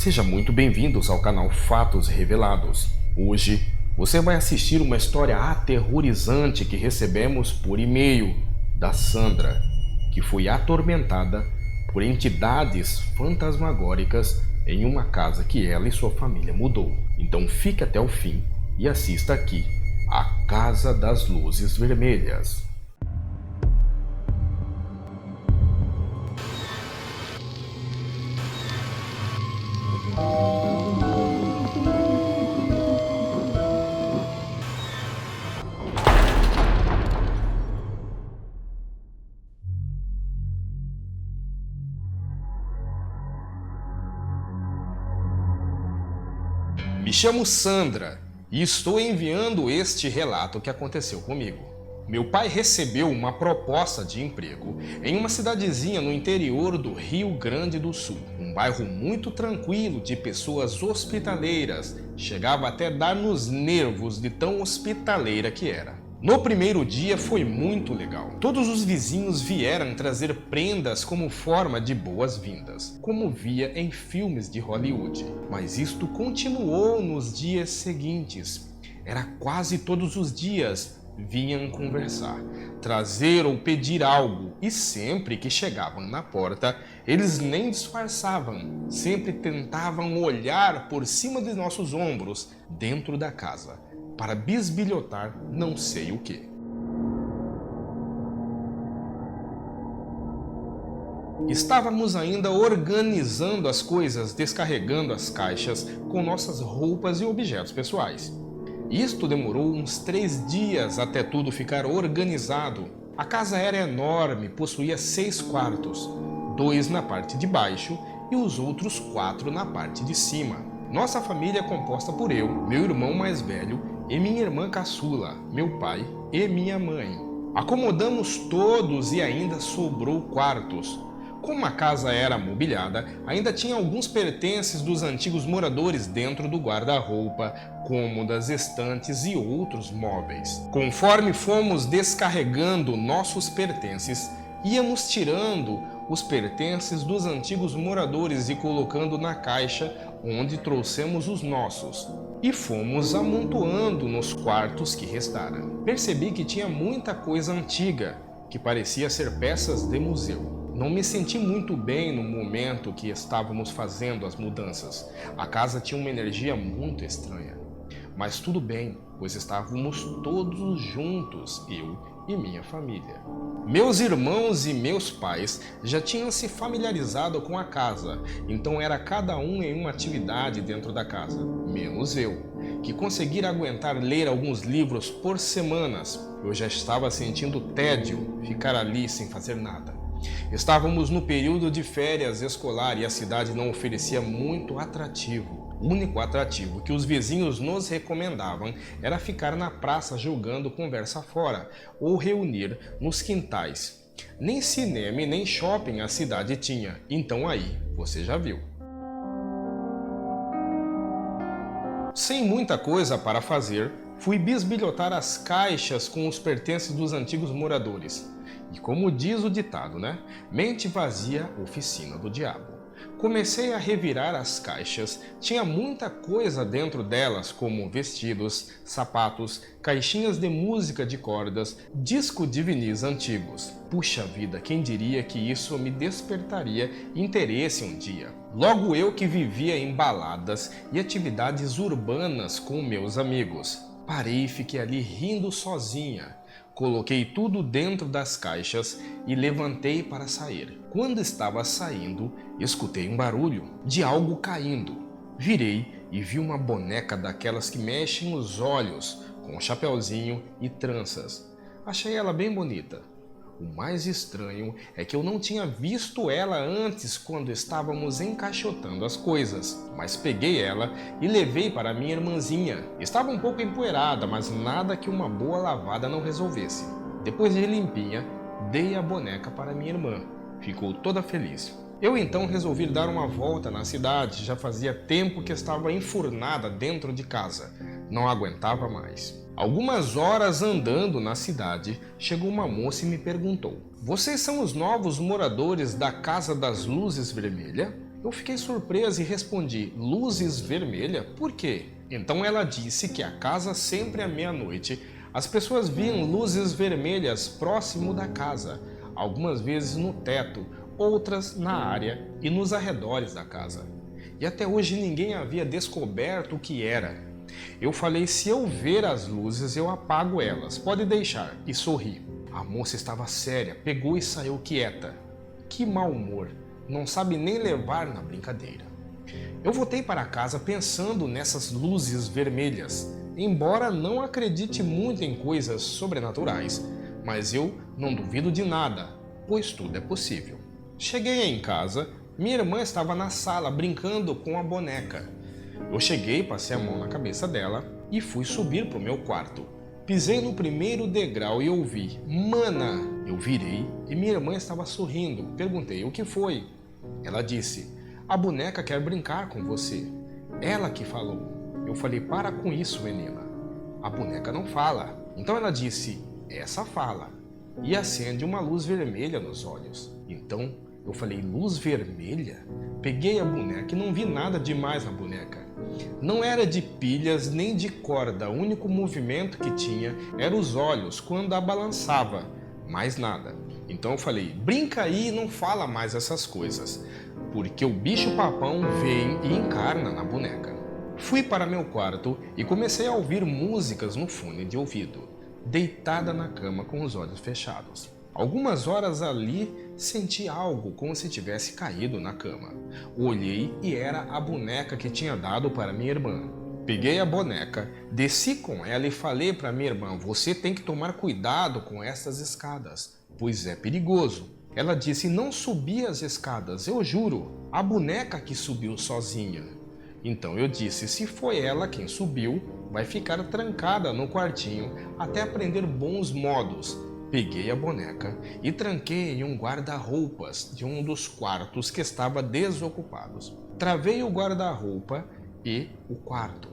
Seja muito bem-vindos ao canal Fatos Revelados. Hoje você vai assistir uma história aterrorizante que recebemos por e-mail da Sandra, que foi atormentada por entidades fantasmagóricas em uma casa que ela e sua família mudou. Então fique até o fim e assista aqui A Casa das Luzes Vermelhas. Me chamo Sandra e estou enviando este relato que aconteceu comigo. Meu pai recebeu uma proposta de emprego em uma cidadezinha no interior do Rio Grande do Sul. Um bairro muito tranquilo, de pessoas hospitaleiras. Chegava até dar nos nervos de tão hospitaleira que era. No primeiro dia foi muito legal. Todos os vizinhos vieram trazer prendas como forma de boas-vindas, como via em filmes de Hollywood. Mas isto continuou nos dias seguintes. Era quase todos os dias vinham conversar, trazer ou pedir algo, e sempre que chegavam na porta, eles nem disfarçavam, sempre tentavam olhar por cima de nossos ombros dentro da casa, para bisbilhotar não sei o que. Estávamos ainda organizando as coisas, descarregando as caixas com nossas roupas e objetos pessoais. Isto demorou uns 3 dias até tudo ficar organizado. A casa era enorme, possuía 6 quartos, 2 na parte de baixo e os outros 4 na parte de cima. Nossa família é composta por eu, meu irmão mais velho e minha irmã caçula, meu pai e minha mãe. Acomodamos todos e ainda sobrou quartos. Como a casa era mobiliada, ainda tinha alguns pertences dos antigos moradores dentro do guarda-roupa, cômodas, estantes e outros móveis. Conforme fomos descarregando nossos pertences, íamos tirando os pertences dos antigos moradores e colocando na caixa onde trouxemos os nossos. E fomos amontoando nos quartos que restaram. Percebi que tinha muita coisa antiga, que parecia ser peças de museu. Não me senti muito bem no momento que estávamos fazendo as mudanças. A casa tinha uma energia muito estranha. Mas tudo bem, pois estávamos todos juntos, eu e minha família. Meus irmãos e meus pais já tinham se familiarizado com a casa, então era cada um em uma atividade dentro da casa, menos eu, que conseguira aguentar ler alguns livros por semanas. Eu já estava sentindo tédio ficar ali sem fazer nada. Estávamos no período de férias escolar e a cidade não oferecia muito atrativo. O único atrativo que os vizinhos nos recomendavam era ficar na praça jogando conversa fora ou reunir nos quintais. Nem cinema e nem shopping a cidade tinha, então aí você já viu. Sem muita coisa para fazer, fui bisbilhotar as caixas com os pertences dos antigos moradores. E como diz o ditado, né? Mente vazia, oficina do diabo. Comecei a revirar as caixas, tinha muita coisa dentro delas, como vestidos, sapatos, caixinhas de música de cordas, disco de vinis antigos. Puxa vida, quem diria que isso me despertaria interesse um dia? Logo eu que vivia em baladas e atividades urbanas com meus amigos. Parei e fiquei ali rindo sozinha. Coloquei tudo dentro das caixas e levantei para sair. Quando estava saindo, escutei um barulho de algo caindo. Virei e vi uma boneca daquelas que mexem os olhos, com chapeuzinho e tranças. Achei ela bem bonita. O mais estranho é que eu não tinha visto ela antes quando estávamos encaixotando as coisas, mas peguei ela e levei para minha irmãzinha. Estava um pouco empoeirada, mas nada que uma boa lavada não resolvesse. Depois de limpinha, dei a boneca para minha irmã. Ficou toda feliz. Eu então resolvi dar uma volta na cidade, já fazia tempo que estava enfurnada dentro de casa. Não aguentava mais. Algumas horas andando na cidade, chegou uma moça e me perguntou: "Vocês são os novos moradores da Casa das Luzes Vermelhas?" Eu fiquei surpresa e respondi: luzes vermelhas? Por quê? Então ela disse que a casa sempre à meia-noite as pessoas viam luzes vermelhas próximo da casa, algumas vezes no teto, outras na área e nos arredores da casa. E até hoje ninguém havia descoberto o que era. Eu falei: se eu ver as luzes eu apago elas, pode deixar, e sorri. A moça estava séria, pegou e saiu quieta. Que mau humor, não sabe nem levar na brincadeira. Eu voltei para casa pensando nessas luzes vermelhas, embora não acredite muito em coisas sobrenaturais, mas eu não duvido de nada, pois tudo é possível. Cheguei em casa, minha irmã estava na sala brincando com a boneca. Eu cheguei, passei a mão na cabeça dela e fui subir para o meu quarto. Pisei no primeiro degrau e ouvi: "Mana!" Eu virei e minha irmã estava sorrindo. Perguntei: "O que foi?" Ela disse: "A boneca quer brincar com você." Ela que falou. Eu falei: "Para com isso, menina. A boneca não fala." Então ela disse: "Essa fala." E acende uma luz vermelha nos olhos. Então eu falei: "Luz vermelha?" Peguei a boneca e não vi nada demais na boneca. Não era de pilhas nem de corda, o único movimento que tinha era os olhos quando a balançava, mais nada. Então eu falei: "Brinca aí e não fala mais essas coisas, porque o bicho papão vem e encarna na boneca." Fui para meu quarto e comecei a ouvir músicas no fone de ouvido, deitada na cama com os olhos fechados. Algumas horas ali senti algo como se tivesse caído na cama. Olhei e era a boneca que tinha dado para minha irmã. Peguei a boneca, desci com ela e falei para minha irmã: "Você tem que tomar cuidado com essas escadas, pois é perigoso." Ela disse: "Não subi as escadas, eu juro. A boneca que subiu sozinha." Então eu disse: "Se foi ela quem subiu, vai ficar trancada no quartinho até aprender bons modos." Peguei a boneca e tranquei em um guarda-roupas de um dos quartos que estava desocupados. Travei o guarda-roupa e o quarto.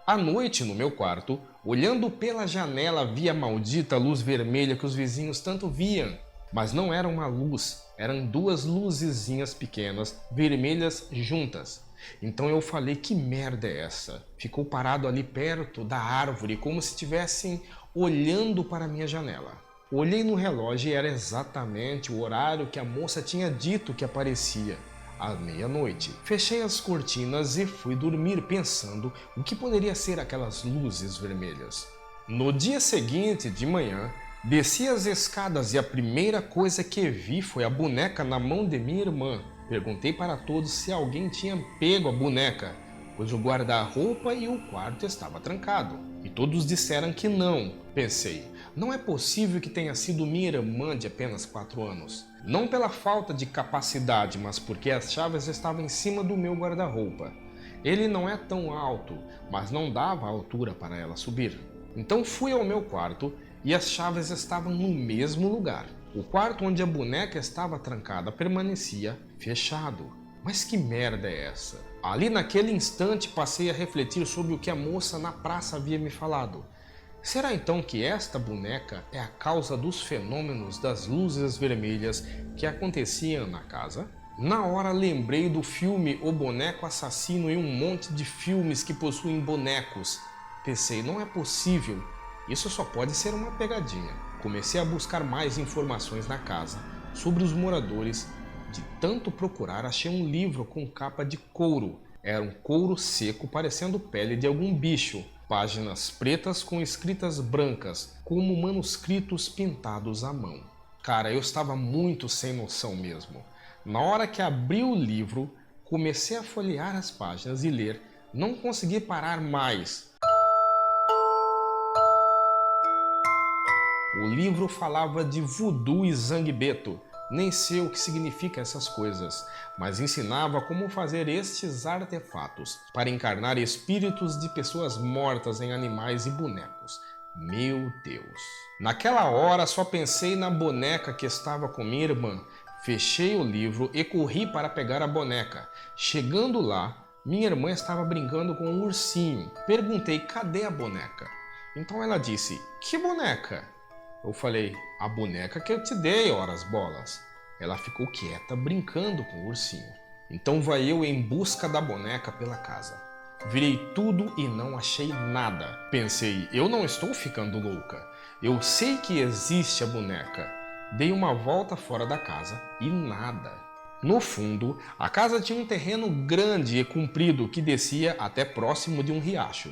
À noite, no meu quarto, olhando pela janela, vi a maldita luz vermelha que os vizinhos tanto viam. Mas não era uma luz, eram duas luzezinhas pequenas, vermelhas juntas. Então eu falei: "Que merda é essa?" Ficou parado ali perto da árvore, como se estivessem olhando para a minha janela. Olhei no relógio e era exatamente o horário que a moça tinha dito que aparecia, à meia-noite. Fechei as cortinas e fui dormir pensando o que poderia ser aquelas luzes vermelhas. No dia seguinte, de manhã, desci as escadas e a primeira coisa que vi foi a boneca na mão de minha irmã. Perguntei para todos se alguém tinha pego a boneca, pois o guarda-roupa e o quarto estava trancado. E todos disseram que não. Pensei: não é possível que tenha sido minha irmã de apenas 4 anos. Não pela falta de capacidade, mas porque as chaves estavam em cima do meu guarda-roupa. Ele não é tão alto, mas não dava altura para ela subir. Então fui ao meu quarto e as chaves estavam no mesmo lugar. O quarto onde a boneca estava trancada permanecia fechado. Mas que merda é essa? Ali naquele instante passei a refletir sobre o que a moça na praça havia me falado. Será então que esta boneca é a causa dos fenômenos das luzes vermelhas que aconteciam na casa? Na hora lembrei do filme O Boneco Assassino e um monte de filmes que possuem bonecos. Pensei: não é possível, isso só pode ser uma pegadinha. Comecei a buscar mais informações na casa sobre os moradores. De tanto procurar, achei um livro com capa de couro. Era um couro seco parecendo pele de algum bicho. Páginas pretas com escritas brancas, como manuscritos pintados à mão. Cara, eu estava muito sem noção mesmo. Na hora que abri o livro, comecei a folhear as páginas e ler. Não consegui parar mais. O livro falava de voodoo e zanguebeto. Nem sei o que significa essas coisas, mas ensinava como fazer estes artefatos para encarnar espíritos de pessoas mortas em animais e bonecos. Meu Deus! Naquela hora só pensei na boneca que estava com minha irmã. Fechei o livro e corri para pegar a boneca. Chegando lá, minha irmã estava brincando com um ursinho. Perguntei: cadê a boneca? Então ela disse: que boneca? Eu falei: a boneca que eu te dei, horas bolas. ela ficou quieta, brincando com o ursinho. Então vai eu em busca da boneca pela casa. Virei tudo e não achei nada. Pensei, eu não estou ficando louca. Eu sei que existe a boneca. Dei uma volta fora da casa e nada. No fundo, a casa tinha um terreno grande e comprido que descia até próximo de um riacho.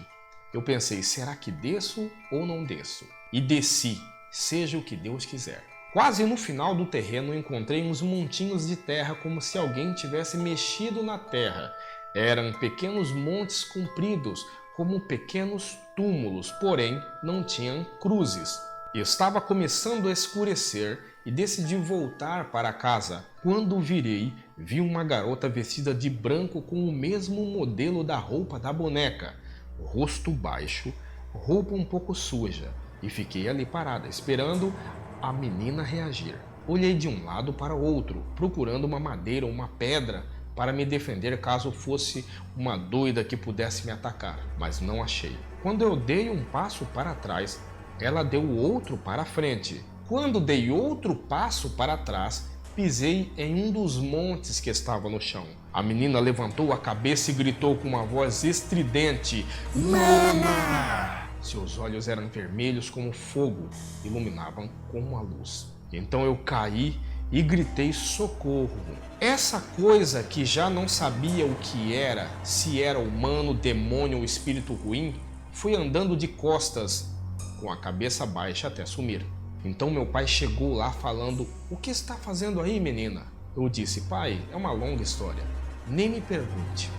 Eu pensei, será que desço ou não desço? E desci, seja o que Deus quiser. Quase no final do terreno encontrei uns montinhos de terra como se alguém tivesse mexido na terra. Eram pequenos montes compridos, como pequenos túmulos, porém não tinham cruzes. Estava começando a escurecer e decidi voltar para casa. Quando virei, vi uma garota vestida de branco com o mesmo modelo da roupa da boneca. Rosto baixo, roupa um pouco suja, e fiquei ali parada, esperando a menina reagir. Olhei de um lado para o outro, procurando uma madeira ou uma pedra para me defender caso fosse uma doida que pudesse me atacar, mas não achei. Quando eu dei um passo para trás, ela deu outro para frente. Quando dei outro passo para trás, pisei em um dos montes que estava no chão. A menina levantou a cabeça e gritou com uma voz estridente: "Mama!" Seus olhos eram vermelhos como fogo, iluminavam como a luz. Então eu caí e gritei socorro. Essa coisa que já não sabia o que era, se era humano, demônio ou espírito ruim, foi andando de costas, com a cabeça baixa até sumir. Então meu pai chegou lá falando: "O que está fazendo aí, menina?" Eu disse: "Pai, é uma longa história, nem me pergunte."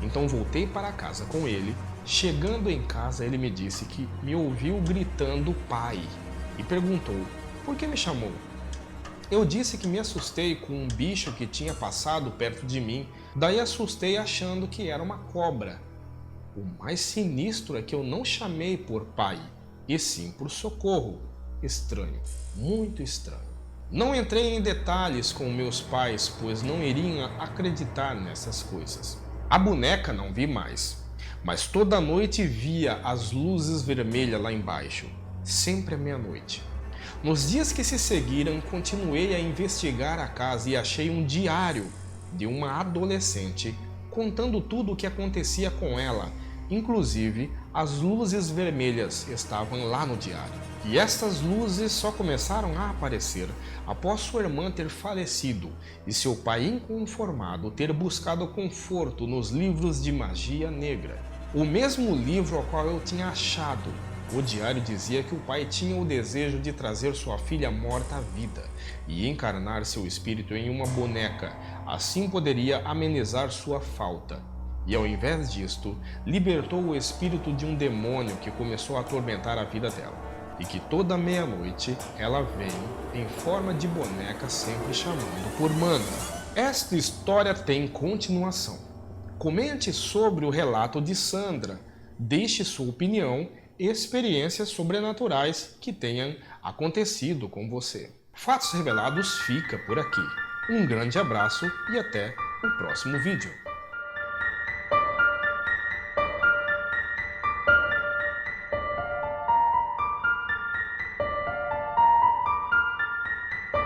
Então voltei para casa com ele. Chegando em casa, ele me disse que me ouviu gritando pai e perguntou: "Por que me chamou?" Eu disse que me assustei com um bicho que tinha passado perto de mim, daí assustei achando que era uma cobra. O mais sinistro é que eu não chamei por pai, e sim por socorro. Estranho, muito estranho. Não entrei em detalhes com meus pais, pois não iriam acreditar nessas coisas. A boneca não vi mais, mas toda noite via as luzes vermelhas lá embaixo, sempre à meia-noite. Nos dias que se seguiram, continuei a investigar a casa e achei um diário de uma adolescente contando tudo o que acontecia com ela. Inclusive, as luzes vermelhas estavam lá no diário. E estas luzes só começaram a aparecer após sua irmã ter falecido e seu pai inconformado ter buscado conforto nos livros de magia negra. O mesmo livro ao qual eu tinha achado. O diário dizia que o pai tinha o desejo de trazer sua filha morta à vida e encarnar seu espírito em uma boneca, assim poderia amenizar sua falta. E ao invés disto, libertou o espírito de um demônio que começou a atormentar a vida dela. E que toda meia-noite ela vem em forma de boneca, sempre chamando por mana. Esta história tem continuação. Comente sobre o relato de Sandra, deixe sua opinião e experiências sobrenaturais que tenham acontecido com você. Fatos Revelados fica por aqui. Um grande abraço e até o próximo vídeo.